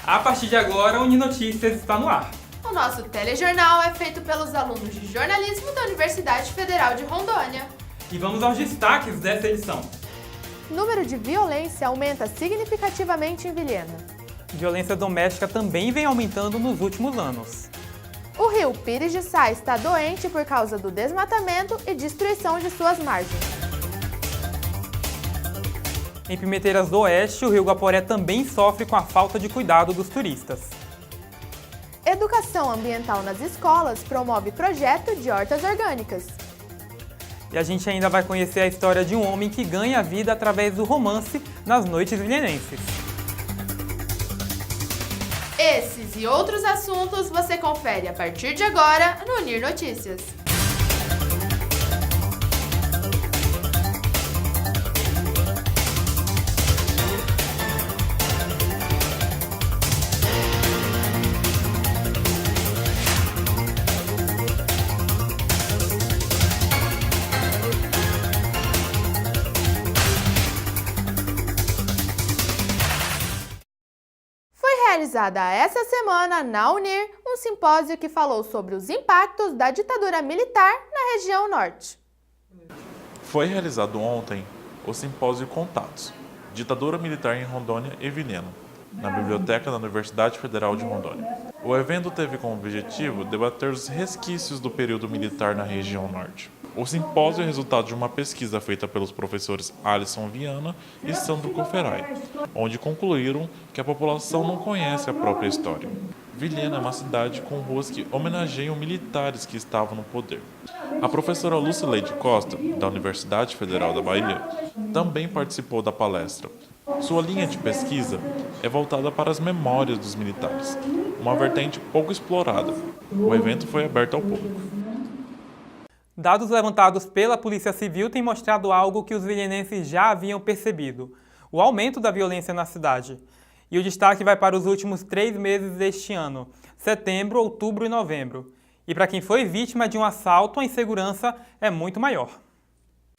A partir de agora, o Uninotícias está no ar. O nosso telejornal é feito pelos alunos de jornalismo da Universidade Federal de Rondônia. E vamos aos destaques dessa edição. Número de violência aumenta significativamente em Vilhena. Violência doméstica também vem aumentando nos últimos anos. O rio Pires de Sá está doente por causa do desmatamento e destruição de suas margens. Em Pimenteiras do Oeste, o rio Guaporé também sofre com a falta de cuidado dos turistas. Educação ambiental nas escolas promove projeto de hortas orgânicas. E a gente ainda vai conhecer a história de um homem que ganha vida através do romance nas noites vilhenenses. Esses e outros assuntos você confere a partir de agora no Unir Notícias. Realizada essa semana na Unir, um simpósio que falou sobre os impactos da ditadura militar na região norte. Foi realizado ontem o simpósio Contatos, Ditadura Militar em Rondônia e Vilhena, na Biblioteca da Universidade Federal de Rondônia. O evento teve como objetivo debater os resquícios do período militar na região norte. O simpósio é resultado de uma pesquisa feita pelos professores Alisson Viana e Sandro Coferai, onde concluíram que a população não conhece a própria história. Vilhena é uma cidade com ruas que homenageiam militares que estavam no poder. A professora Lucileide Costa, da Universidade Federal da Bahia, também participou da palestra. Sua linha de pesquisa é voltada para as memórias dos militares, uma vertente pouco explorada. O evento foi aberto ao público. Dados levantados pela Polícia Civil têm mostrado algo que os vilhenenses já haviam percebido: o aumento da violência na cidade. E o destaque vai para os últimos 3 meses deste ano, setembro, outubro e novembro. E para quem foi vítima de um assalto, a insegurança é muito maior.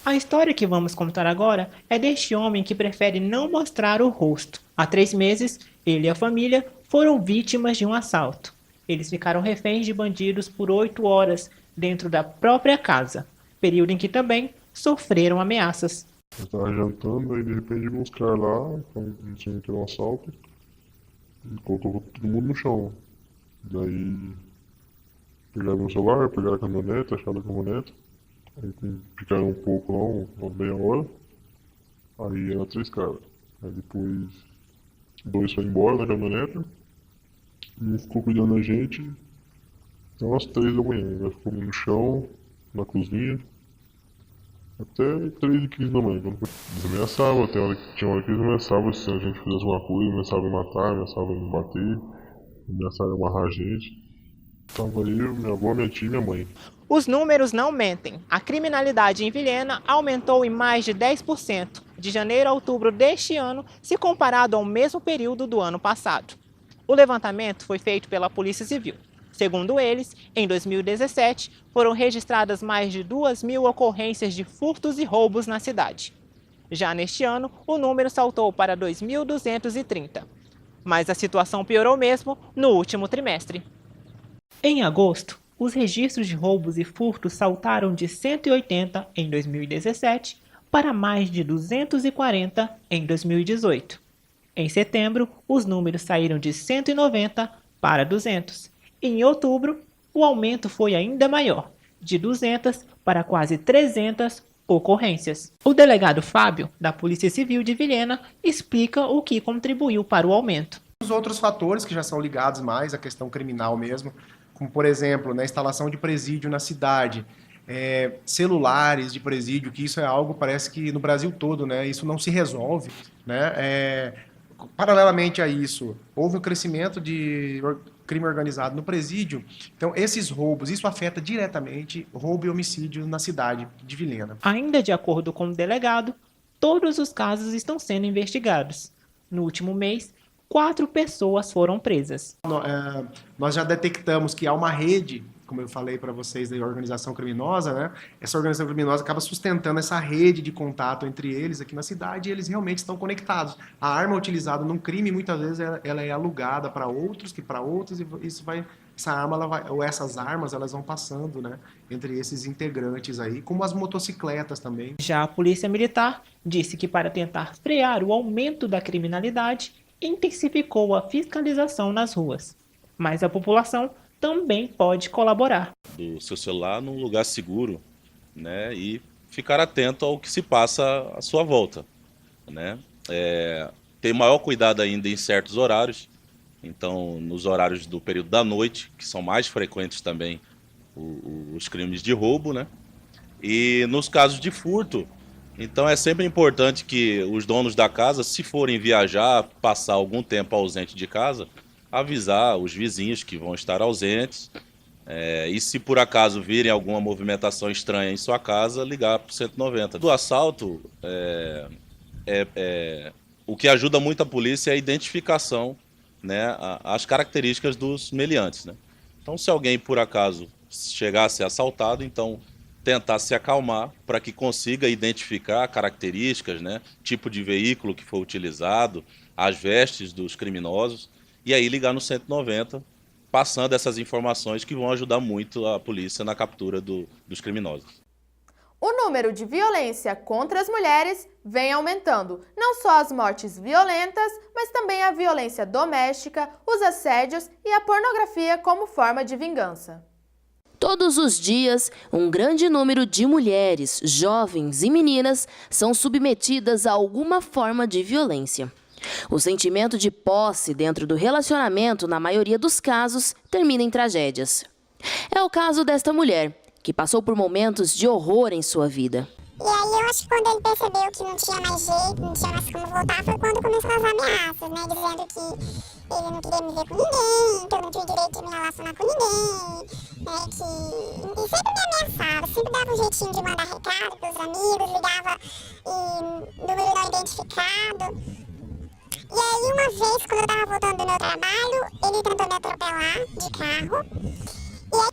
A história que vamos contar agora é deste homem que prefere não mostrar o rosto. Há 3 meses, ele e a família foram vítimas de um assalto. Eles ficaram reféns de bandidos por 8 horas dentro da própria casa, período em que também sofreram ameaças. Eu estava jantando, aí de repente vi uns caras lá, não tinha que era um assalto, e colocou todo mundo no chão. Daí pegaram meu celular, pegaram a caminhonete, acharam a caminhonete, aí ficaram um pouco lá, uma meia hora, aí eram 3 caras. Aí depois 2 foram embora na caminhonete, um ficou cuidando da gente. Então, às 3 da manhã, nós ficamos no chão, na cozinha, até 3h15 da manhã. Eles ameaçavam, tinha hora que eles ameaçavam se a gente fizesse alguma coisa, ameaçavam em matar, ameaçavam em bater, ameaçavam em amarrar a gente. Tava eu, minha avó, minha tia e minha mãe. Os números não mentem. A criminalidade em Vilhena aumentou em mais de 10% de janeiro a outubro deste ano, se comparado ao mesmo período do ano passado. O levantamento foi feito pela Polícia Civil. Segundo eles, em 2017, foram registradas mais de 2.000 ocorrências de furtos e roubos na cidade. Já neste ano, o número saltou para 2.230. Mas a situação piorou mesmo no último trimestre. Em agosto, os registros de roubos e furtos saltaram de 180 em 2017 para mais de 240 em 2018. Em setembro, os números saíram de 190 para 200. Em outubro, o aumento foi ainda maior, de 200 para quase 300 ocorrências. O delegado Fábio, da Polícia Civil de Vilhena, explica o que contribuiu para o aumento. Os outros fatores que já são ligados mais à questão criminal mesmo, como por exemplo, na instalação de presídio na cidade, celulares de presídio, que isso é algo, parece que no Brasil todo, né, isso não se resolve, né, paralelamente a isso, houve um crescimento de crime organizado no presídio. Então, esses roubos, isso afeta diretamente roubo e homicídio na cidade de Vilhena. Ainda de acordo com o delegado, todos os casos estão sendo investigados. No último mês, 4 pessoas foram presas. Nós já detectamos que há uma rede como eu falei para vocês, da organização criminosa, né? Essa organização criminosa acaba sustentando essa rede de contato entre eles aqui na cidade e eles realmente estão conectados. A arma utilizada num crime, muitas vezes, ela é alugada para outros, que para outros, e isso vai... Essa arma, ou essas armas, elas vão passando, né, entre esses integrantes aí, como as motocicletas também. Já a Polícia Militar disse que para tentar frear o aumento da criminalidade, intensificou a fiscalização nas ruas. Mas a população também pode colaborar. Do seu celular num lugar seguro, né, e ficar atento ao que se passa à sua volta, né? Ter maior cuidado ainda em certos horários. Então, nos horários do período da noite, que são mais frequentes também os crimes de roubo, né? E nos casos de furto, então é sempre importante que os donos da casa, se forem viajar, passar algum tempo ausente de casa, avisar os vizinhos que vão estar ausentes. E se por acaso virem alguma movimentação estranha em sua casa, ligar para o 190. Do assalto, o que ajuda muito a polícia é a identificação, né, as características dos meliantes, né? Então, se alguém por acaso chegar a ser assaltado, então tentar se acalmar para que consiga identificar características, né, tipo de veículo que foi utilizado, as vestes dos criminosos, e aí ligar no 190, passando essas informações que vão ajudar muito a polícia na captura dos criminosos. O número de violência contra as mulheres vem aumentando. Não só as mortes violentas, mas também a violência doméstica, os assédios e a pornografia como forma de vingança. Todos os dias, um grande número de mulheres, jovens e meninas são submetidas a alguma forma de violência. O sentimento de posse dentro do relacionamento, na maioria dos casos, termina em tragédias. É o caso desta mulher, que passou por momentos de horror em sua vida. E aí eu acho que quando ele percebeu que não tinha mais jeito, não tinha mais como voltar, foi quando começou as ameaças, né? Dizendo que ele não queria me ver com ninguém, que eu não tinha direito de me relacionar com ninguém, né? E sempre me ameaçava, sempre dava um jeitinho de mandar recado pros amigos, ligava e número não identificado. E aí uma vez, quando eu tava voltando do meu trabalho, ele tentou me atropelar de carro.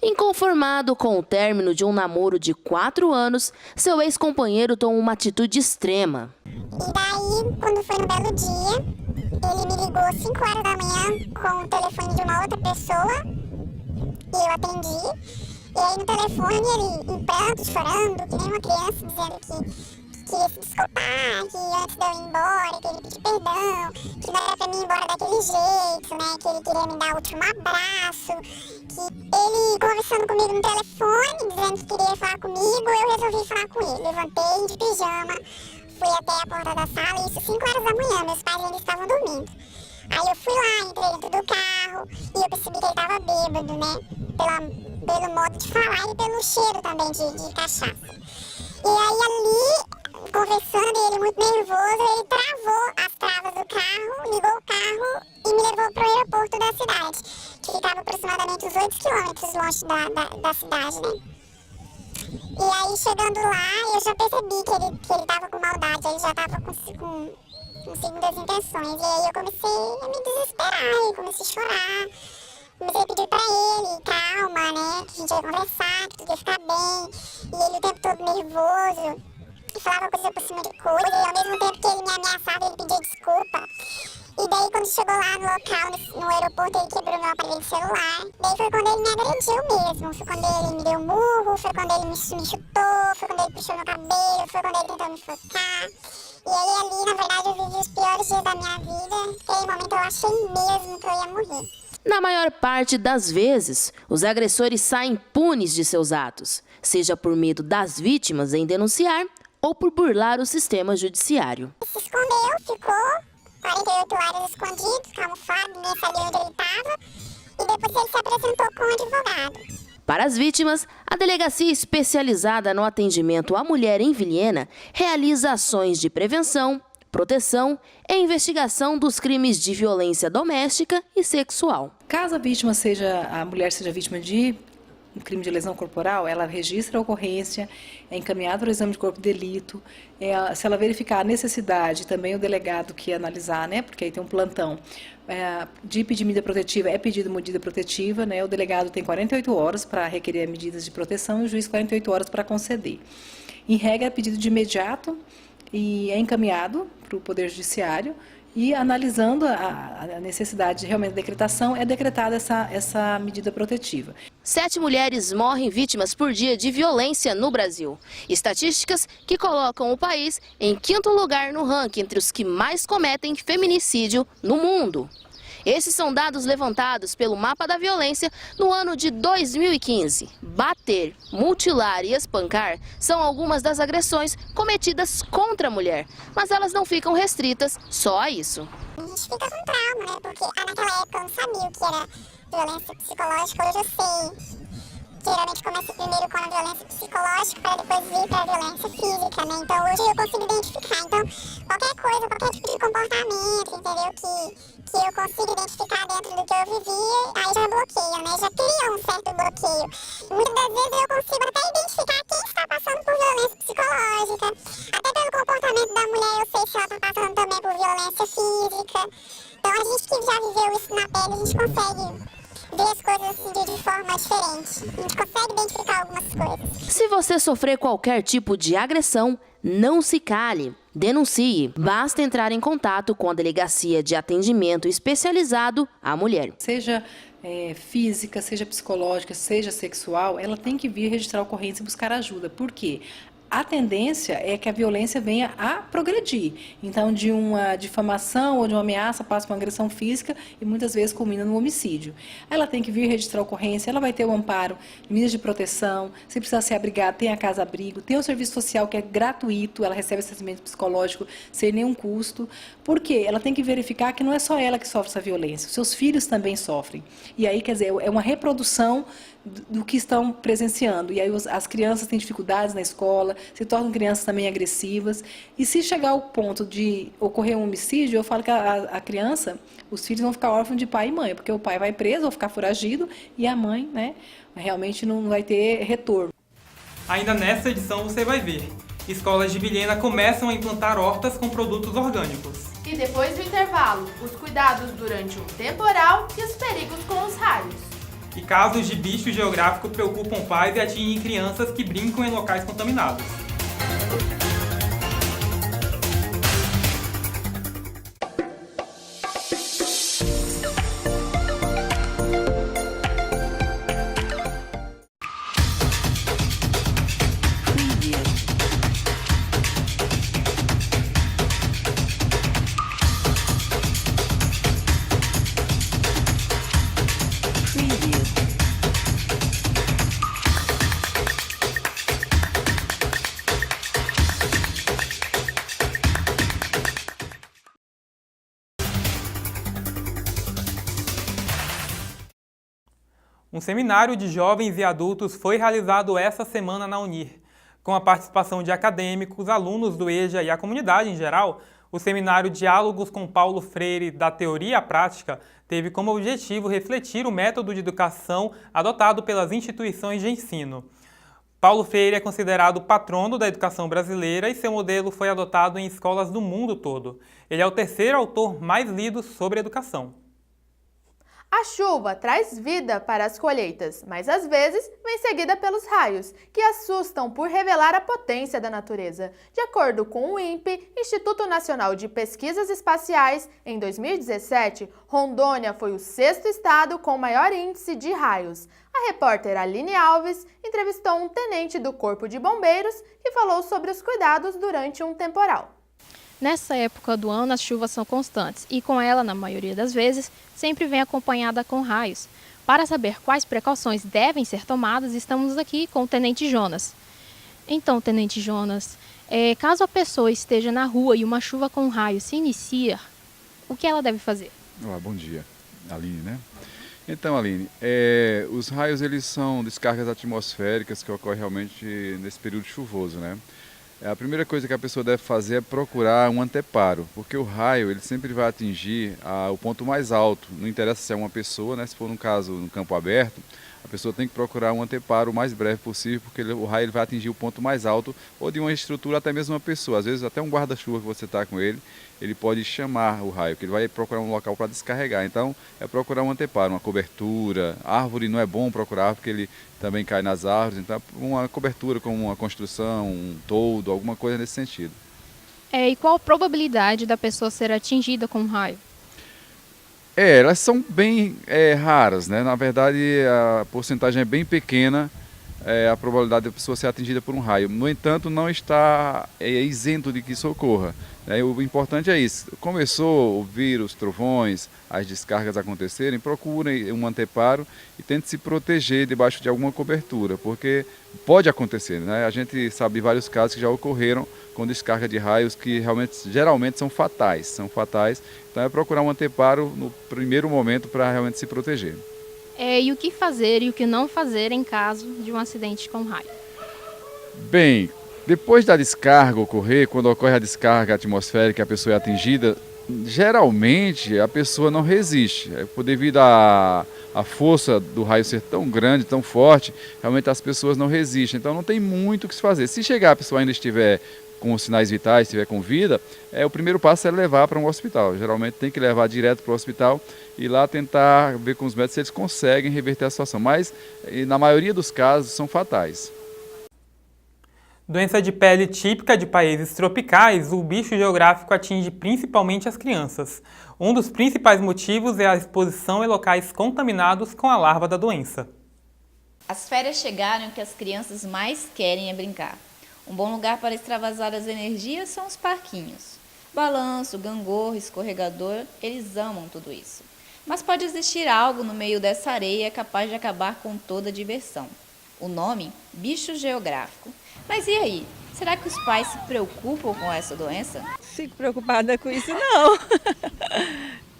Inconformado com o término de um namoro de 4 anos, seu ex-companheiro tomou uma atitude extrema. E daí, quando foi no belo dia, ele me ligou às 5 horas da manhã com o telefone de uma outra pessoa, e eu atendi. E aí no telefone ele em prantos, chorando, que nem uma criança, dizendo que queria se desculpar, que antes de eu ir embora, que ele pediu perdão, que não era pra mim ir embora daquele jeito, né, que ele queria me dar o último abraço, que ele conversando comigo no telefone, dizendo que queria falar comigo, eu resolvi falar com ele. Levantei de pijama, fui até a porta da sala, isso 5 horas da manhã, meus pais ainda estavam dormindo. Aí eu fui lá, entrei dentro do carro e eu percebi que ele tava bêbado, né, pelo modo de falar e pelo cheiro também de cachaça. E aí ali, conversando, ele muito nervoso, ele travou as travas do carro, ligou o carro e me levou pro aeroporto da cidade, que ficava aproximadamente uns 8 quilômetros longe da cidade, né. E aí, chegando lá, eu já percebi que ele tava com maldade, ele já tava com segundas intenções. E aí eu comecei a me desesperar, eu comecei a chorar. Comecei a pedir pra ele, calma, né, que a gente ia conversar, que tudo ia ficar bem. E ele o tempo todo nervoso, e falava coisa por cima de coisa. E ao mesmo tempo que ele me ameaçava, ele pedia desculpa. E daí quando chegou lá no local, no aeroporto, ele quebrou meu aparelho de celular. Daí foi quando ele me agrediu mesmo. Foi quando ele me deu um murro, foi quando ele me chutou, foi quando ele puxou meu cabelo, foi quando ele tentou me enforcar. E aí ali, na verdade, eu vivi os piores dias da minha vida. Naquele momento eu achei mesmo que eu ia morrer. Na maior parte das vezes, os agressores saem impunes de seus atos, seja por medo das vítimas em denunciar ou por burlar o sistema judiciário. Se escondeu, ficou 48 horas escondido, camuflado, ninguém sabia onde ele estava, e depois ele se apresentou com um advogado. Para as vítimas, a delegacia especializada no atendimento à mulher em Vilhena realiza ações de prevenção, proteção e investigação dos crimes de violência doméstica e sexual. Caso a mulher seja vítima de um crime de lesão corporal, ela registra a ocorrência, é encaminhada para o exame de corpo de delito, se ela verificar a necessidade, também o delegado que analisar, né, porque aí tem um plantão, de pedir medida protetiva, é pedido medida protetiva, né, o delegado tem 48 horas para requerer medidas de proteção e o juiz 48 horas para conceder. Em regra, é pedido de imediato e é encaminhado para o Poder Judiciário e, analisando a necessidade realmente da decretação, é decretada essa medida protetiva. 7 mulheres morrem vítimas por dia de violência no Brasil. Estatísticas que colocam o país em 5º lugar no ranking entre os que mais cometem feminicídio no mundo. Esses são dados levantados pelo Mapa da Violência no ano de 2015. Bater, mutilar e espancar são algumas das agressões cometidas contra a mulher. Mas elas não ficam restritas só a isso. A gente fica com trauma, né? Porque naquela época eu não sabia o que era violência psicológica, hoje eu sei. Geralmente começa primeiro com a violência psicológica para depois vir para a violência física, né? Então hoje eu consigo identificar. Então qualquer coisa, qualquer tipo de comportamento, entendeu? Que eu consigo identificar dentro do que eu vivi, aí já bloqueia, né? Já cria um certo bloqueio. Muitas das vezes eu consigo até identificar quem está passando por violência psicológica. Até pelo comportamento da mulher eu sei se ela está passando também por violência física. Então a gente que já viveu isso na pele, a gente consegue ver as coisas assim de forma diferente. A gente consegue identificar algumas coisas. Se você sofrer qualquer tipo de agressão, não se cale. Denuncie. Basta entrar em contato com a Delegacia de Atendimento Especializado à Mulher. Seja física, seja psicológica, seja sexual, ela tem que vir registrar a ocorrência e buscar ajuda. Por quê? A tendência é que a violência venha a progredir. Então, de uma difamação ou de uma ameaça passa para uma agressão física e muitas vezes culmina no homicídio. Ela tem que vir registrar a ocorrência, ela vai ter o amparo, medidas de proteção, se precisar ser abrigada, tem a casa-abrigo, tem o serviço social que é gratuito, ela recebe assessoramento psicológico sem nenhum custo. Por quê? Ela tem que verificar que não é só ela que sofre essa violência, seus filhos também sofrem. E aí, quer dizer, é uma reprodução do que estão presenciando. E aí as crianças têm dificuldades na escola, se tornam crianças também agressivas. E se chegar ao ponto de ocorrer um homicídio, eu falo que a criança, os filhos vão ficar órfãos de pai e mãe, porque o pai vai preso, vai ficar foragido, e a mãe, né, realmente não vai ter retorno. Ainda nesta edição você vai ver. Escolas de Vilhena começam a implantar hortas com produtos orgânicos. E depois do intervalo, os cuidados durante um temporal e os perigos com os raios. E casos de bicho geográfico preocupam pais e atingem crianças que brincam em locais contaminados. Um seminário de jovens e adultos foi realizado essa semana na Unir. Com a participação de acadêmicos, alunos do EJA e a comunidade em geral, o seminário Diálogos com Paulo Freire, da Teoria à Prática, teve como objetivo refletir o método de educação adotado pelas instituições de ensino. Paulo Freire é considerado patrono da educação brasileira e seu modelo foi adotado em escolas do mundo todo. Ele é o 3º autor mais lido sobre educação. A chuva traz vida para as colheitas, mas às vezes vem seguida pelos raios, que assustam por revelar a potência da natureza. De acordo com o INPE, Instituto Nacional de Pesquisas Espaciais, em 2017, Rondônia foi o 6º estado com maior índice de raios. A repórter Aline Alves entrevistou um tenente do Corpo de Bombeiros e falou sobre os cuidados durante um temporal. Nessa época do ano, as chuvas são constantes e, com ela, na maioria das vezes, sempre vem acompanhada com raios. Para saber quais precauções devem ser tomadas, estamos aqui com o Tenente Jonas. Então, Tenente Jonas, caso a pessoa esteja na rua e uma chuva com raio se inicia, o que ela deve fazer? Olá, bom dia, Aline, né? Então, Aline, os raios eles são descargas atmosféricas que ocorrem realmente nesse período chuvoso, né? A primeira coisa que a pessoa deve fazer é procurar um anteparo, porque o raio ele sempre vai atingir o ponto mais alto, não interessa se é uma pessoa, né? Se for no caso no campo aberto, a pessoa tem que procurar um anteparo o mais breve possível, porque o raio ele vai atingir o ponto mais alto, ou de uma estrutura, até mesmo uma pessoa. Às vezes até um guarda-chuva que você está com ele pode chamar o raio, porque ele vai procurar um local para descarregar. Então, é procurar um anteparo, uma cobertura. Árvore não é bom procurar, porque ele também cai nas árvores. Então, uma cobertura como uma construção, um toldo, alguma coisa nesse sentido. E qual a probabilidade da pessoa ser atingida com um raio? Elas são bem raras, né? Na verdade, a porcentagem é bem pequena, a probabilidade da pessoa ser atingida por um raio. No entanto, não está isento de que isso ocorra. O importante é isso. Começou a ouvir os trovões, as descargas acontecerem, procurem um anteparo e tente se proteger debaixo de alguma cobertura, porque pode acontecer, né? A gente sabe vários casos que já ocorreram com descarga de raios que geralmente são fatais. Então é procurar um anteparo no primeiro momento para realmente se proteger. E o que fazer e o que não fazer em caso de um acidente com raio? Bem, depois da descarga ocorrer, quando ocorre a descarga atmosférica e a pessoa é atingida, geralmente a pessoa não resiste. Devido à força do raio ser tão grande, tão forte, realmente as pessoas não resistem. Então não tem muito o que se fazer. Se chegar a pessoa ainda estiver com os sinais vitais, estiver com vida, o primeiro passo é levar para um hospital. Geralmente tem que levar direto para o hospital e lá tentar ver com os médicos se eles conseguem reverter a situação. Mas na maioria dos casos são fatais. Doença de pele típica de países tropicais, o bicho geográfico atinge principalmente as crianças. Um dos principais motivos é a exposição em locais contaminados com a larva da doença. As férias chegaram e o que as crianças mais querem é brincar. Um bom lugar para extravasar as energias são os parquinhos. Balanço, gangorra, escorregador, eles amam tudo isso. Mas pode existir algo no meio dessa areia capaz de acabar com toda a diversão. O nome, bicho geográfico. Mas e aí? Será que os pais se preocupam com essa doença? Fico preocupada com isso, não.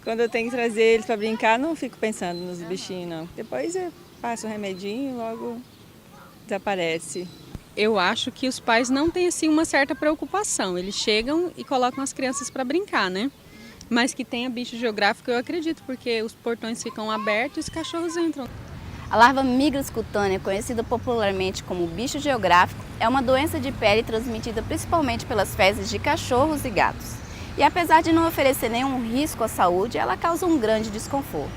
Quando eu tenho que trazer eles para brincar, não fico pensando nos bichinhos, não. Depois eu passo um remedinho e logo desaparece. Eu acho que os pais não têm assim uma certa preocupação. Eles chegam e colocam as crianças para brincar, né? Mas que tenha bicho geográfico, eu acredito, porque os portões ficam abertos e os cachorros entram. A larva migras cutânea, conhecida popularmente como bicho geográfico, é uma doença de pele transmitida principalmente pelas fezes de cachorros e gatos. E apesar de não oferecer nenhum risco à saúde, ela causa um grande desconforto.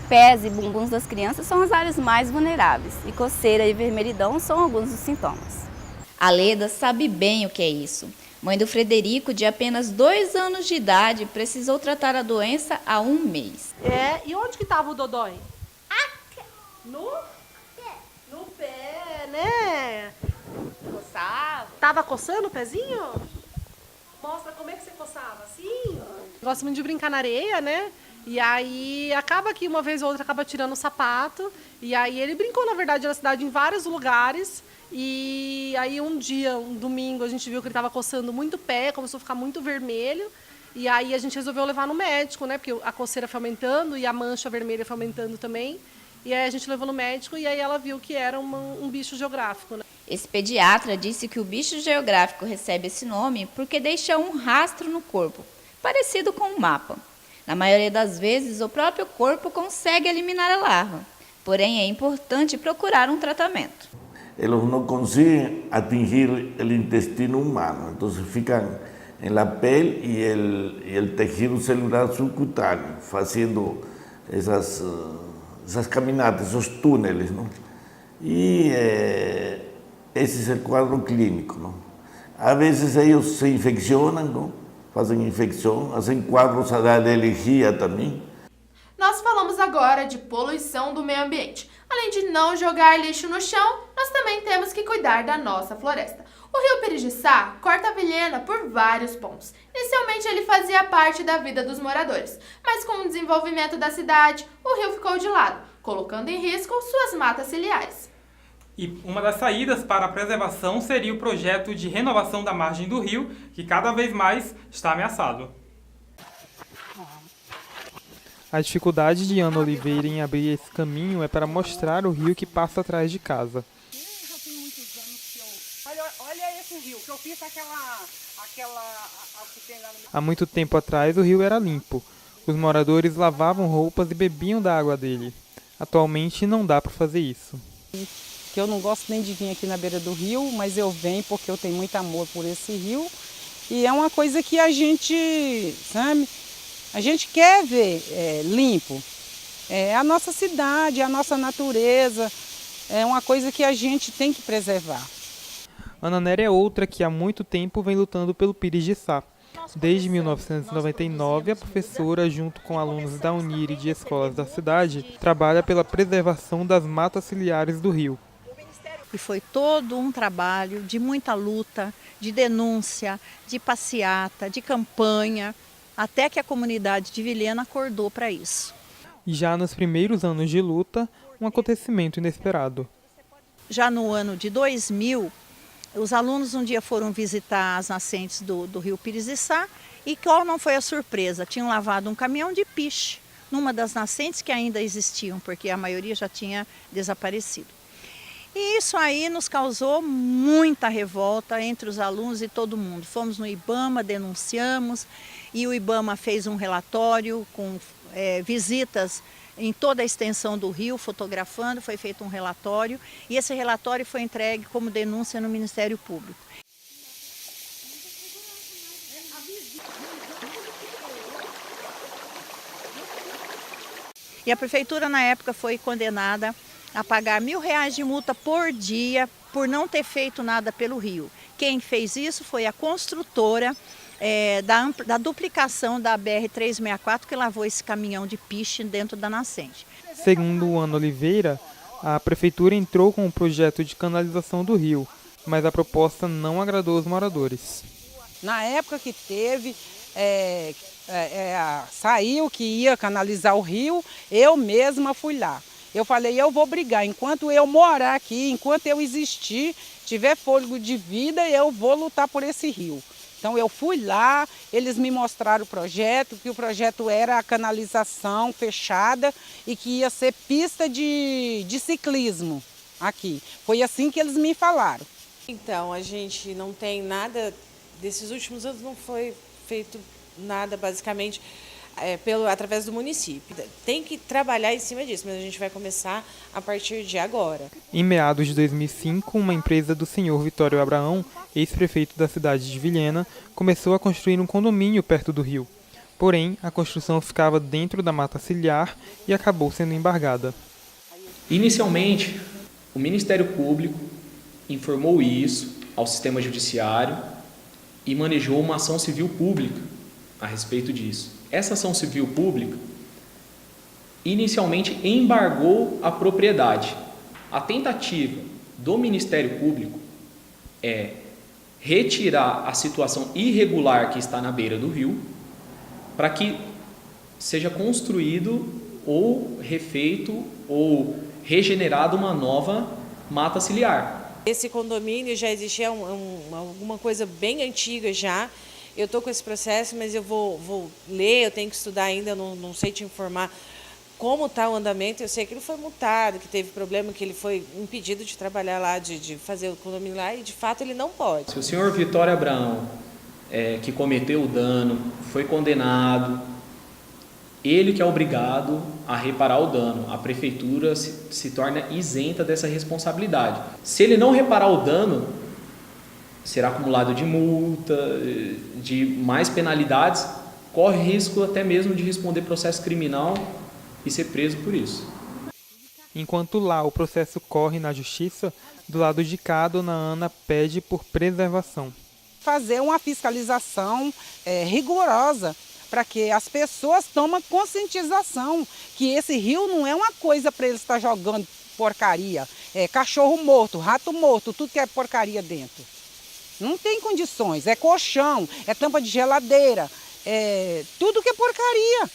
Pés e bumbuns das crianças são as áreas mais vulneráveis, e coceira e vermelhidão são alguns dos sintomas. A Leda sabe bem o que é isso. Mãe do Frederico, de apenas 2 anos de idade, precisou tratar a doença há 1 mês. E onde que estava o Dodói? No pé, né? Coçava. Tava coçando o pezinho? Mostra como é que você coçava, assim? Gosto muito de brincar na areia, né? E aí acaba que uma vez ou outra acaba tirando o sapato. E aí ele brincou, na verdade, na cidade em vários lugares. E aí um dia, um domingo, a gente viu que ele estava coçando muito o pé, começou a ficar muito vermelho. E aí a gente resolveu levar no médico, né? Porque a coceira foi aumentando e a mancha vermelha foi aumentando também. E aí a gente levou no médico e aí ela viu que era um bicho geográfico, né? Esse pediatra disse que o bicho geográfico recebe esse nome porque deixa um rastro no corpo, parecido com um mapa. Na maioria das vezes, o próprio corpo consegue eliminar a larva, porém é importante procurar um tratamento. Eles não conseguem atingir o intestino humano, então ficam na pele e o tecido celular subcutâneo, fazendo essas caminhadas, esses túneis, não? E esse é o quadro clínico, não? Às vezes eles se infeccionam, não? Fazem infecção, fazem quadros de alergia também. Nós falamos agora de poluição do meio ambiente. Além de não jogar lixo no chão, nós também temos que cuidar da nossa floresta. O rio Perijiçá corta a Vilhena por vários pontos. Inicialmente ele fazia parte da vida dos moradores, mas com o desenvolvimento da cidade, o rio ficou de lado, colocando em risco suas matas ciliares. E uma das saídas para a preservação seria o projeto de renovação da margem do rio, que cada vez mais está ameaçado. A dificuldade de Ana Oliveira em abrir esse caminho é para mostrar o rio que passa atrás de casa. Olha esse rio, que eu fiz Há muito tempo atrás o rio era limpo. Os moradores lavavam roupas e bebiam da água dele. Atualmente não dá para fazer isso. Que eu não gosto nem de vir aqui na beira do rio, mas eu venho porque eu tenho muito amor por esse rio. E é uma coisa que a gente, sabe, a gente quer ver limpo. É a nossa cidade, a nossa natureza, é uma coisa que a gente tem que preservar. Ana Néria é outra que há muito tempo vem lutando pelo Pires de Sá. Desde 1999, a professora, junto com alunos da Unir e de escolas da cidade, trabalha pela preservação das matas ciliares do rio. E foi todo um trabalho de muita luta, de denúncia, de passeata, de campanha, até que a comunidade de Vilhena acordou para isso. E já nos primeiros anos de luta, um acontecimento inesperado. Já no ano de 2000, os alunos um dia foram visitar as nascentes do rio Pires de Sá e qual não foi a surpresa? Tinham lavado um caminhão de piche numa das nascentes que ainda existiam, porque a maioria já tinha desaparecido. E isso aí nos causou muita revolta entre os alunos e todo mundo. Fomos no IBAMA, denunciamos, e o IBAMA fez um relatório com visitas em toda a extensão do rio, fotografando, foi feito um relatório, e esse relatório foi entregue como denúncia no Ministério Público. E a prefeitura na época foi condenada a pagar R$1.000 de multa por dia por não ter feito nada pelo rio. Quem fez isso foi a construtora da duplicação da BR-364 que lavou esse caminhão de piche dentro da nascente. Segundo o Ana Oliveira, a prefeitura entrou com um projeto de canalização do rio, mas a proposta não agradou os moradores. Na época que teve, saiu que ia canalizar o rio, eu mesma fui lá. Eu falei, eu vou brigar, enquanto eu morar aqui, enquanto eu existir, tiver fôlego de vida, eu vou lutar por esse rio. Então eu fui lá, eles me mostraram o projeto, que o projeto era a canalização fechada e que ia ser pista de ciclismo aqui. Foi assim que eles me falaram. Então, a gente não tem nada, desses últimos anos não foi feito nada basicamente através do município. Tem que trabalhar em cima disso, mas a gente vai começar a partir de agora. Em meados de 2005, uma empresa do senhor Vitório Abraão, ex-prefeito da cidade de Vilhena, começou a construir um condomínio perto do rio. Porém, a construção ficava dentro da mata ciliar e acabou sendo embargada. Inicialmente, o Ministério Público informou isso ao sistema judiciário e manejou uma ação civil pública a respeito disso. Essa ação civil pública inicialmente embargou a propriedade. A tentativa do Ministério Público é retirar a situação irregular que está na beira do rio para que seja construído ou refeito ou regenerado uma nova mata ciliar. Esse condomínio já existia alguma coisa bem antiga já. Eu estou com esse processo, mas eu vou ler, eu tenho que estudar ainda, eu não sei te informar como está o andamento. Eu sei que ele foi multado, que teve problema, que ele foi impedido de trabalhar lá, de fazer o condomínio lá, e de fato ele não pode. Se o senhor Vitório Abraão, que cometeu o dano, foi condenado, ele que é obrigado a reparar o dano. A prefeitura se torna isenta dessa responsabilidade. Se ele não reparar o dano, será acumulado de multa, de mais penalidades, corre risco até mesmo de responder processo criminal e ser preso por isso. Enquanto lá o processo corre na justiça, do lado de cá, a dona Ana pede por preservação. Fazer uma fiscalização rigorosa para que as pessoas tomem conscientização que esse rio não é uma coisa para eles estar jogando porcaria. Cachorro morto, rato morto, tudo que é porcaria dentro. Não tem condições, é colchão, é tampa de geladeira, tudo que é porcaria,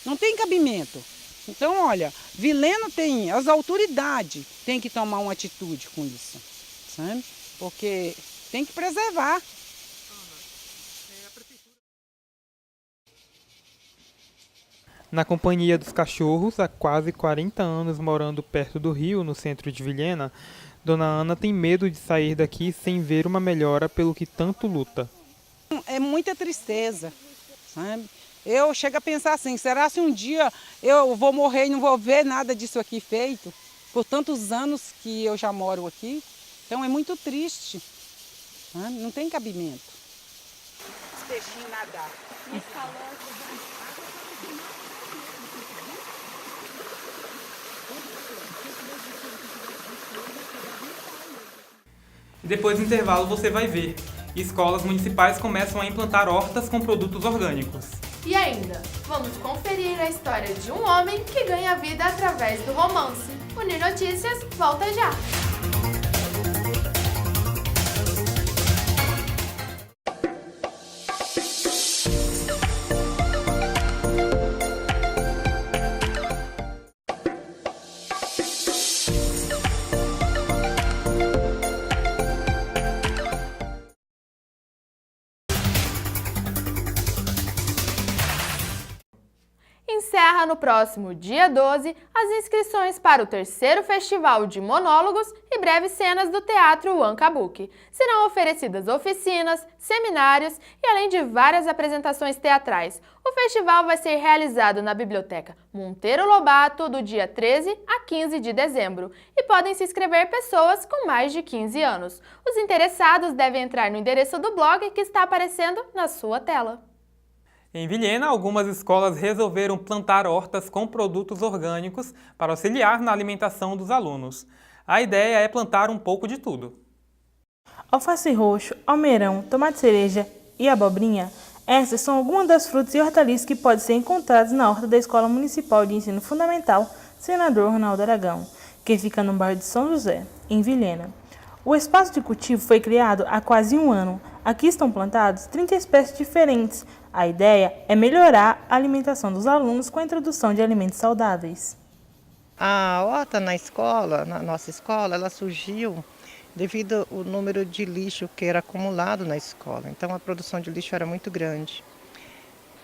não tem cabimento. Então, olha, Vilhena tem, as autoridades têm que tomar uma atitude com isso, sabe? Porque tem que preservar. Na companhia dos cachorros, há quase 40 anos morando perto do rio, no centro de Vilhena, Dona Ana tem medo de sair daqui sem ver uma melhora pelo que tanto luta. É muita tristeza, sabe? Eu chego a pensar assim, será se um dia eu vou morrer e não vou ver nada disso aqui feito? Por tantos anos que eu já moro aqui. Então é muito triste, né? Não tem cabimento. Os peixinhos nadar. E depois do intervalo você vai ver. Escolas municipais começam a implantar hortas com produtos orgânicos. E ainda, vamos conferir a história de um homem que ganha vida através do romance. Unir Notícias volta já! Encerra no próximo dia 12 as inscrições para o 3º Festival de Monólogos e Breves Cenas do Teatro One Kabuki. Serão oferecidas oficinas, seminários e além de várias apresentações teatrais. O festival vai ser realizado na Biblioteca Monteiro Lobato do dia 13 a 15 de dezembro e podem se inscrever pessoas com mais de 15 anos. Os interessados devem entrar no endereço do blog que está aparecendo na sua tela. Em Vilhena, algumas escolas resolveram plantar hortas com produtos orgânicos para auxiliar na alimentação dos alunos. A ideia é plantar um pouco de tudo. Alface roxo, almeirão, tomate cereja e abobrinha, essas são algumas das frutas e hortaliças que podem ser encontradas na horta da Escola Municipal de Ensino Fundamental Senador Ronaldo Aragão, que fica no bairro de São José, em Vilhena. O espaço de cultivo foi criado há quase um ano. Aqui estão plantados 30 espécies diferentes. A ideia é melhorar a alimentação dos alunos com a introdução de alimentos saudáveis. A horta na escola, na nossa escola, ela surgiu devido ao número de lixo que era acumulado na escola. Então a produção de lixo era muito grande.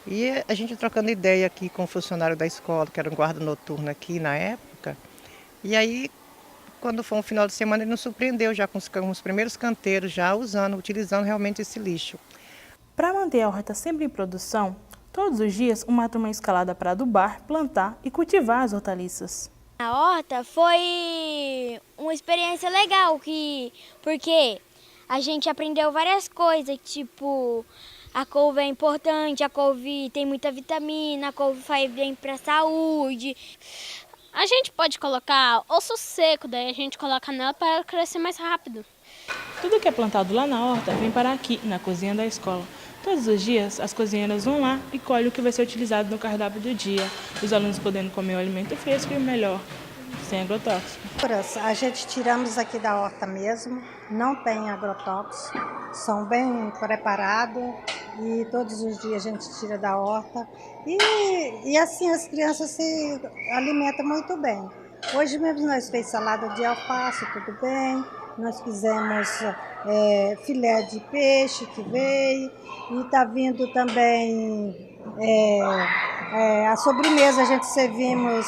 E a gente trocando ideia aqui com o funcionário da escola, que era um guarda noturno aqui na época, e aí quando foi um final de semana ele nos surpreendeu já com os primeiros canteiros, já utilizando realmente esse lixo. Para manter a horta sempre em produção, todos os dias uma turma é escalada para adubar, plantar e cultivar as hortaliças. A horta foi uma experiência legal, porque a gente aprendeu várias coisas, tipo, a couve é importante, a couve tem muita vitamina, a couve faz bem para a saúde. A gente pode colocar osso seco, daí a gente coloca nela para crescer mais rápido. Tudo que é plantado lá na horta vem para aqui, na cozinha da escola. Todos os dias, as cozinheiras vão lá e colhem o que vai ser utilizado no cardápio do dia, os alunos podendo comer o alimento fresco e melhor, sem agrotóxico. A gente tiramos aqui da horta mesmo, não tem agrotóxico, são bem preparados e todos os dias a gente tira da horta. E assim as crianças se alimentam muito bem. Hoje mesmo nós fizemos salada de alface, tudo bem. Nós fizemos filé de peixe que veio e está vindo também a sobremesa, a gente servimos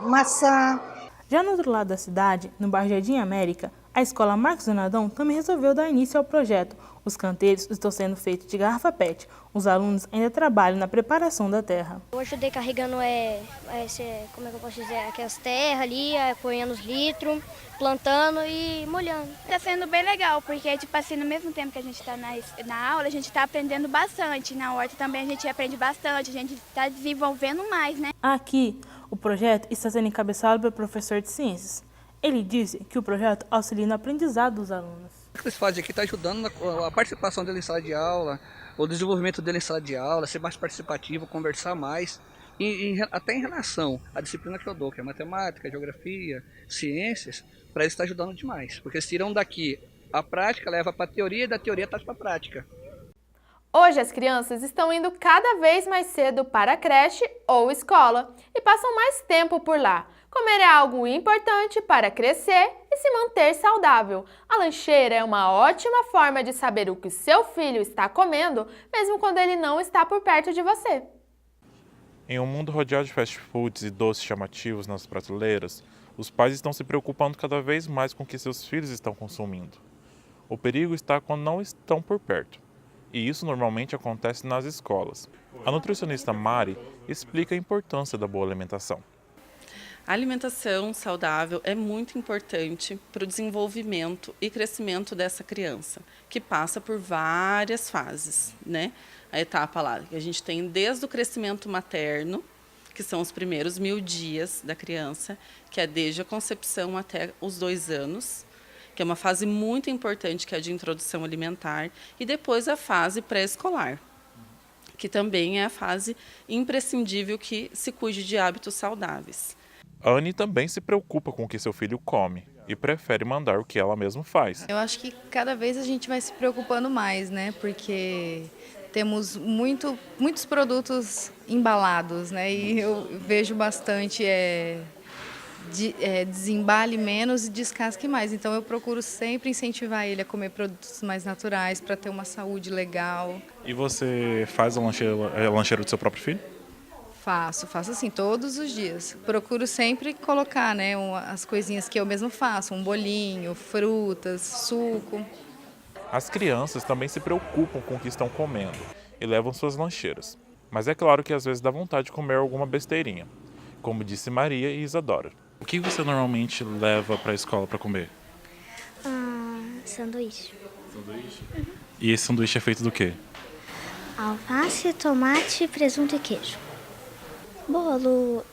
maçã. Já no outro lado da cidade, no bairro Jardim América, a escola Marcos Donadão também resolveu dar início ao projeto. Os canteiros estão sendo feitos de garrafa PET. Os alunos ainda trabalham na preparação da terra. Eu ajudei carregando, como é que eu posso dizer, aquelas terras ali, apoiando os litros, plantando e molhando. Está sendo bem legal, porque tipo assim, no mesmo tempo que a gente está na aula, a gente está aprendendo bastante. Na horta também a gente aprende bastante, a gente está desenvolvendo mais, né? Aqui, o projeto está sendo encabeçado pelo professor de ciências. Ele disse que o projeto auxilia no aprendizado dos alunos. O que vocês fazem aqui está ajudando a participação dele em sala de aula, o desenvolvimento dele em sala de aula, ser mais participativo, conversar mais, até em relação à disciplina que eu dou, que é matemática, geografia, ciências, para eles está ajudando demais, porque eles tiram daqui a prática, leva para a teoria e da teoria traz para a prática. Hoje as crianças estão indo cada vez mais cedo para a creche ou escola e passam mais tempo por lá. Comer é algo importante para crescer e se manter saudável. A lancheira é uma ótima forma de saber o que seu filho está comendo, mesmo quando ele não está por perto de você. Em um mundo rodeado de fast foods e doces chamativos nas prateleiras, os pais estão se preocupando cada vez mais com o que seus filhos estão consumindo. O perigo está quando não estão por perto. e isso normalmente acontece nas escolas. A nutricionista Mari explica a importância da boa alimentação. A alimentação saudável é muito importante para o desenvolvimento e crescimento dessa criança, que passa por várias fases, né? A etapa lá que a gente tem desde o crescimento materno, que são os primeiros 1000 dias da criança, que é desde a concepção até os 2 anos, que é uma fase muito importante, que é a de introdução alimentar, e depois a fase pré-escolar, que também é a fase imprescindível que se cuide de hábitos saudáveis. A Anne também se preocupa com o que seu filho come e prefere mandar o que ela mesma faz. Eu acho que cada vez a gente vai se preocupando mais, né? Porque temos muitos produtos embalados, né? E eu vejo bastante desembale menos e descasque mais. Então eu procuro sempre incentivar ele a comer produtos mais naturais para ter uma saúde legal. E você faz a lancheira do seu próprio filho? Faço assim todos os dias. Procuro sempre colocar, né, as coisinhas que eu mesmo faço, um bolinho, frutas, suco. As crianças também se preocupam com o que estão comendo e levam suas lancheiras. Mas é claro que às vezes dá vontade de comer alguma besteirinha, como disse Maria e Isadora. O que você normalmente leva para a escola para comer? Sanduíche. Sanduíche? E esse sanduíche é feito do quê? Alface, tomate, presunto e queijo. Bolo,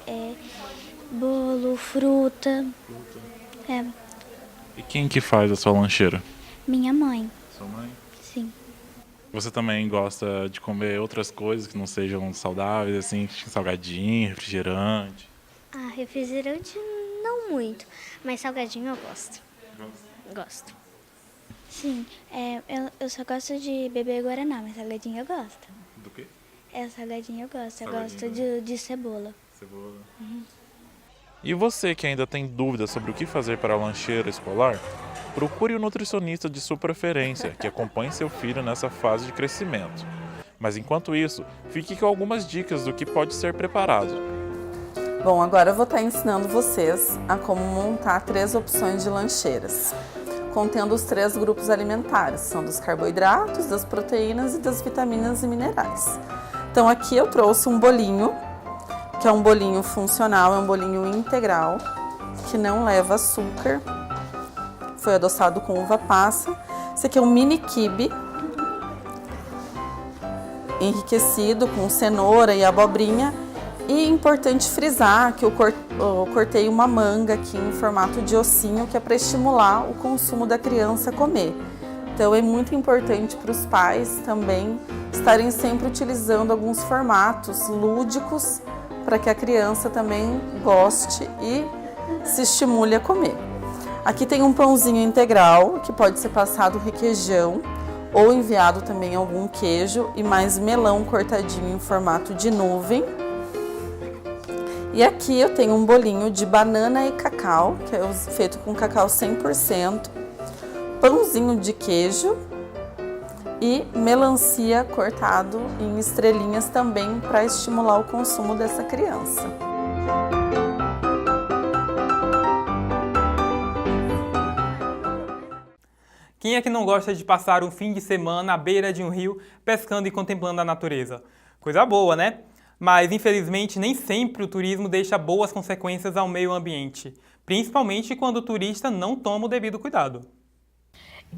fruta. E quem que faz a sua lancheira? Minha mãe. Sua mãe? Sim. Você também gosta de comer outras coisas que não sejam saudáveis, assim, salgadinho, refrigerante? Refrigerante não muito, mas salgadinho eu gosto. Gosto. Sim, eu só gosto de beber guaraná, mas salgadinho eu gosto. Do quê? Salgadinho eu gosto. Salgadinho, Eu gosto de cebola. Cebola. Uhum. E você que ainda tem dúvidas sobre o que fazer para a lancheira escolar, procure o nutricionista de sua preferência, que acompanhe seu filho nessa fase de crescimento. Mas enquanto isso, fique com algumas dicas do que pode ser preparado. Bom, agora eu vou estar ensinando vocês a como montar 3 opções de lancheiras, contendo os 3 grupos alimentares, são dos carboidratos, das proteínas e das vitaminas e minerais. Então aqui eu trouxe um bolinho, que é um bolinho funcional, é um bolinho integral, que não leva açúcar, foi adoçado com uva passa. Esse aqui é um mini quibe, enriquecido com cenoura e abobrinha. E é importante frisar que eu cortei uma manga aqui em formato de ossinho, que é para estimular o consumo da criança a comer. Então é muito importante para os pais também estarem sempre utilizando alguns formatos lúdicos para que a criança também goste e se estimule a comer. Aqui tem um pãozinho integral que pode ser passado requeijão ou enviado também algum queijo e mais melão cortadinho em formato de nuvem. E aqui eu tenho um bolinho de banana e cacau, que é feito com cacau 100%, pãozinho de queijo e melancia cortado em estrelinhas também para estimular o consumo dessa criança. Quem é que não gosta de passar um fim de semana à beira de um rio, pescando e contemplando a natureza? Coisa boa, né? Mas, infelizmente, nem sempre o turismo deixa boas consequências ao meio ambiente, principalmente quando o turista não toma o devido cuidado.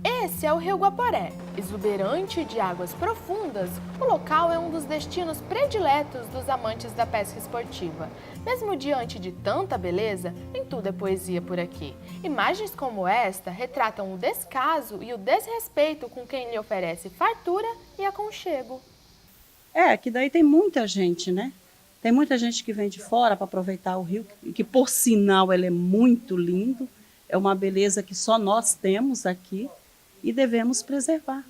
Esse é o Rio Guaporé. Exuberante de águas profundas, o local é um dos destinos prediletos dos amantes da pesca esportiva. Mesmo diante de tanta beleza, nem tudo é poesia por aqui. Imagens como esta retratam o descaso e o desrespeito com quem lhe oferece fartura e aconchego. Que daí tem muita gente, né? Tem muita gente que vem de fora para aproveitar o rio, que por sinal ele é muito lindo, é uma beleza que só nós temos aqui e devemos preservar.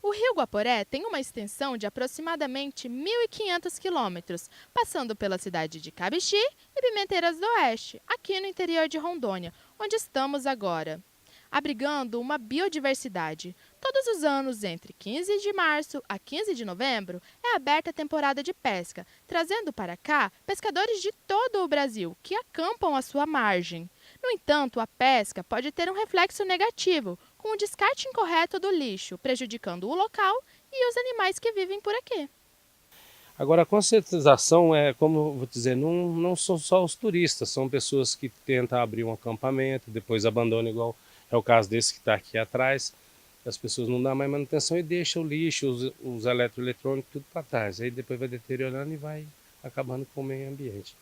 O Rio Guaporé tem uma extensão de aproximadamente 1.500 quilômetros, passando pela cidade de Cabixi e Pimenteiras do Oeste, aqui no interior de Rondônia, onde estamos agora. Abrigando uma biodiversidade. Todos os anos, entre 15 de março a 15 de novembro, é aberta a temporada de pesca, trazendo para cá pescadores de todo o Brasil, que acampam à sua margem. No entanto, a pesca pode ter um reflexo negativo, com o descarte incorreto do lixo, prejudicando o local e os animais que vivem por aqui. Agora, a conscientização é, como eu vou dizer, não são só os turistas, são pessoas que tentam abrir um acampamento, depois abandonam, igual é o caso desse que está aqui atrás. As pessoas não dão mais manutenção e deixam o lixo, os eletroeletrônicos, tudo para trás. Aí depois vai deteriorando e vai acabando com o meio ambiente.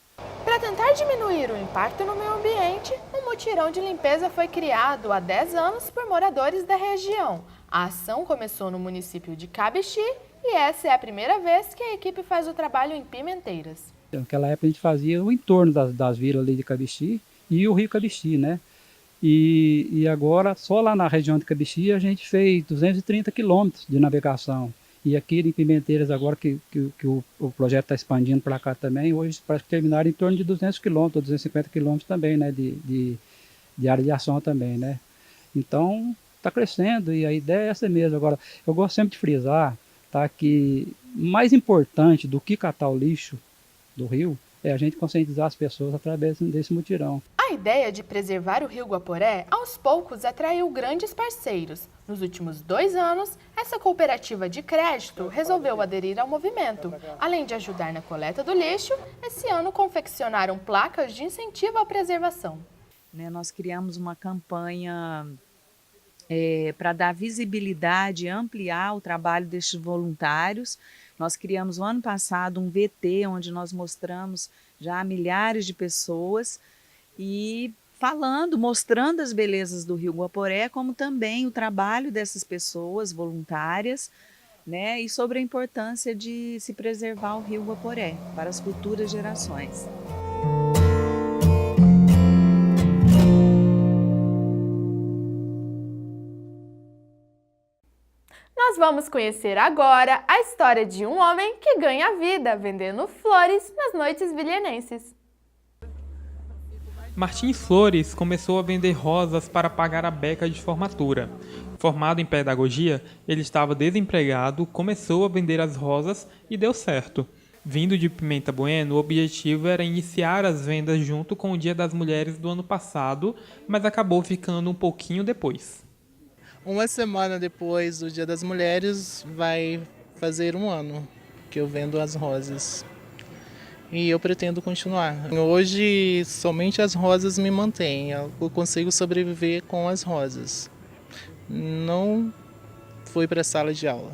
Para tentar diminuir o impacto no meio ambiente, um mutirão de limpeza foi criado há 10 anos por moradores da região. A ação começou no município de Cabixi e essa é a primeira vez que a equipe faz o trabalho em Pimenteiras. Naquela época a gente fazia o entorno das vilas ali de Cabixi e o rio Cabixi, né? E agora, só lá na região de Cabixi, a gente fez 230 quilômetros de navegação. E aqui em Pimenteiras, agora que o projeto está expandindo para cá também, hoje parece que terminaram em torno de 200 quilômetros, 250 quilômetros também, né, de área de ação também, né. Então, está crescendo e a ideia é essa mesmo. Agora, eu gosto sempre de frisar, tá, que mais importante do que catar o lixo do rio é a gente conscientizar as pessoas através desse mutirão. A ideia de preservar o Rio Guaporé, aos poucos, atraiu grandes parceiros. Nos últimos 2 anos, essa cooperativa de crédito resolveu aderir ao movimento. Além de ajudar na coleta do lixo, esse ano confeccionaram placas de incentivo à preservação. Nós criamos uma campanha para dar visibilidade e ampliar o trabalho destes voluntários. Nós criamos no ano passado um VT, onde nós mostramos já milhares de pessoas e mostrando as belezas do Rio Guaporé, como também o trabalho dessas pessoas voluntárias, né, e sobre a importância de se preservar o Rio Guaporé para as futuras gerações. Nós vamos conhecer agora a história de um homem que ganha vida vendendo flores nas noites vilhenenses. Martins Flores começou a vender rosas para pagar a beca de formatura. Formado em pedagogia, ele estava desempregado, começou a vender as rosas e deu certo. Vindo de Pimenta Bueno, o objetivo era iniciar as vendas junto com o Dia das Mulheres do ano passado, mas acabou ficando um pouquinho depois. Uma semana depois do Dia das Mulheres vai fazer 1 ano que eu vendo as rosas. E eu pretendo continuar. Hoje, somente as rosas me mantêm. Eu consigo sobreviver com as rosas. Não fui para a sala de aula.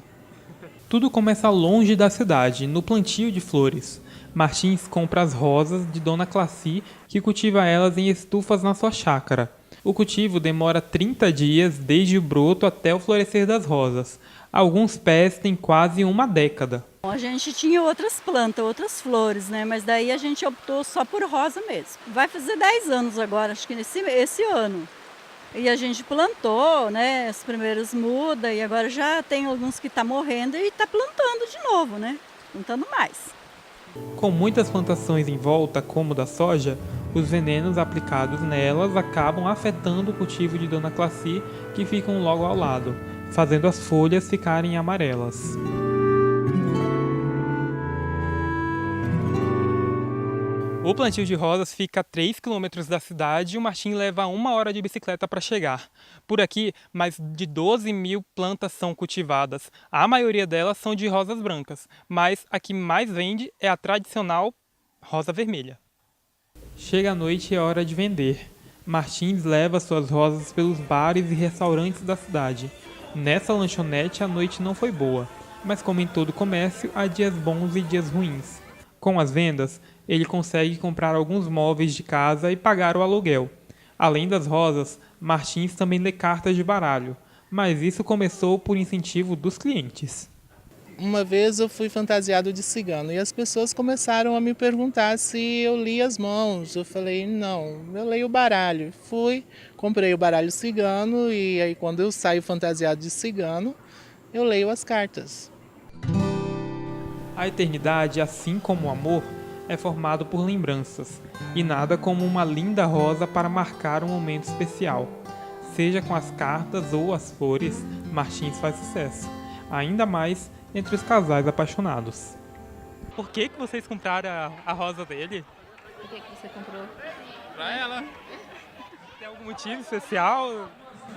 Tudo começa longe da cidade, no plantio de flores. Martins compra as rosas de Dona Claci, que cultiva elas em estufas na sua chácara. O cultivo demora 30 dias, desde o broto até o florescer das rosas. Alguns pés têm quase 1 década. A gente tinha outras plantas, outras flores, né? Mas daí a gente optou só por rosa mesmo. Vai fazer 10 anos agora, acho que esse ano. E a gente plantou, né? As primeiras muda e agora já tem alguns que estão morrendo e está plantando de novo, né? Plantando mais. Com muitas plantações em volta, como da soja, os venenos aplicados nelas acabam afetando o cultivo de Dona Claci, que ficam logo ao lado, fazendo as folhas ficarem amarelas. O plantio de rosas fica a 3 quilômetros da cidade e o Martim leva 1 hora de bicicleta para chegar. Por aqui, mais de 12 mil plantas são cultivadas. A maioria delas são de rosas brancas, mas a que mais vende é a tradicional rosa vermelha. Chega a noite e é hora de vender. Martins leva suas rosas pelos bares e restaurantes da cidade. Nessa lanchonete a noite não foi boa, mas como em todo comércio, há dias bons e dias ruins. Com as vendas, ele consegue comprar alguns móveis de casa e pagar o aluguel. Além das rosas, Martins também lê cartas de baralho, mas isso começou por incentivo dos clientes. Uma vez eu fui fantasiado de cigano e as pessoas começaram a me perguntar se eu lia as mãos. Eu falei, não, eu leio o baralho. Comprei o baralho cigano e aí quando eu saio fantasiado de cigano, eu leio as cartas. A eternidade, assim como o amor, é formado por lembranças, e nada como uma linda rosa para marcar um momento especial. Seja com as cartas ou as flores, Martins faz sucesso, ainda mais entre os casais apaixonados. Por que vocês compraram a rosa dele? Por que você comprou? Pra ela. Tem algum motivo especial?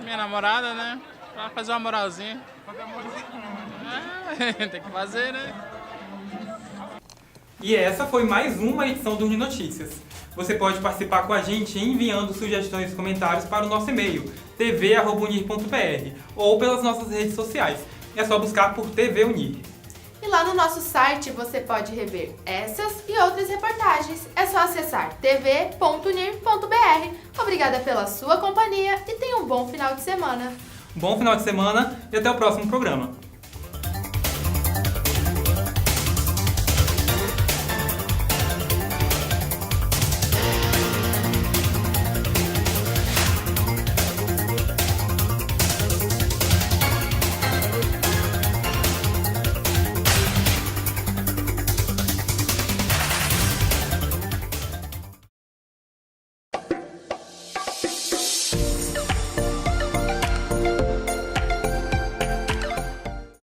Minha namorada, né? Pra fazer uma moralzinha. Tem que fazer, né? E essa foi mais uma edição do Uni Notícias. Você pode participar com a gente enviando sugestões e comentários para o nosso e-mail tv@unir.br ou pelas nossas redes sociais. É só buscar por TV Unir. E lá no nosso site você pode rever essas e outras reportagens. É só acessar tv.unir.br. Obrigada pela sua companhia e tenha um bom final de semana. Bom final de semana e até o próximo programa.